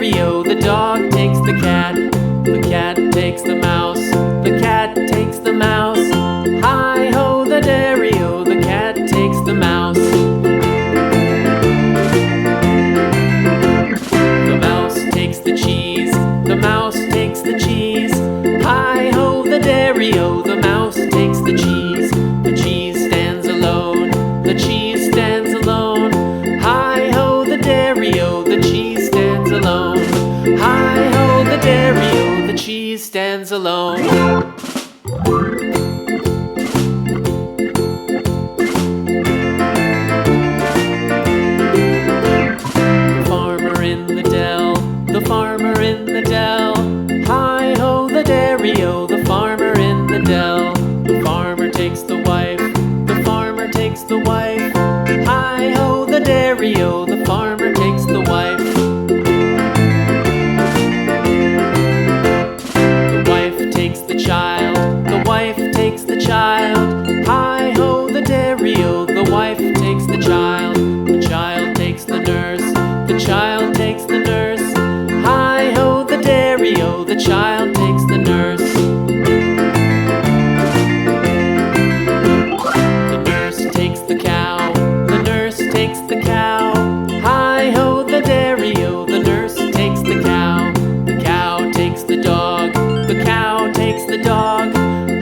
dairy-o, the dog takes the cat. The cat takes the mouse, the cat takes the mouse. Hi-ho, the dairy-o, the cat takes the mouse. The mouse takes the cheese, the mouse takes the cheese. Hi-ho, the dairy-o, the mouse takes the cheese. The cheese stands alone, the cheese stands alone. Hi-ho, the dairy-o, the cheese stands alone. Hi-ho, the dairy-o, the cheese stands alone. The farmer in the dell, the farmer in the dell. Hi-ho, the dairy-o, the farmer in the dell. The farmer takes the wife, the farmer takes the wife. Hi-ho, the dairy-o, the farmer takes the wife. The wife takes the child, the wife takes the child. Hi-ho, the dairy-o, the wife takes the child. The child takes the nurse, the child takes the nurse. Hi-ho, the dairy-o, the child takes the nurse. The nurse takes the cow, the nurse takes the cow. Hi-ho, the dairy-o, the nurse takes the cow. The cow takes the dog, the cow takes the dog.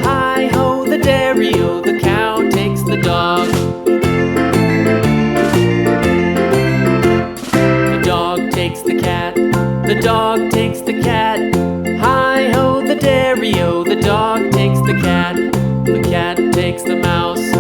Hi-ho, the dairy-o, the cow takes the dog. The dog takes the cat, the dog takes the cat. Hi-ho, the dairy-o, the dog takes the cat. The cat takes the mouse,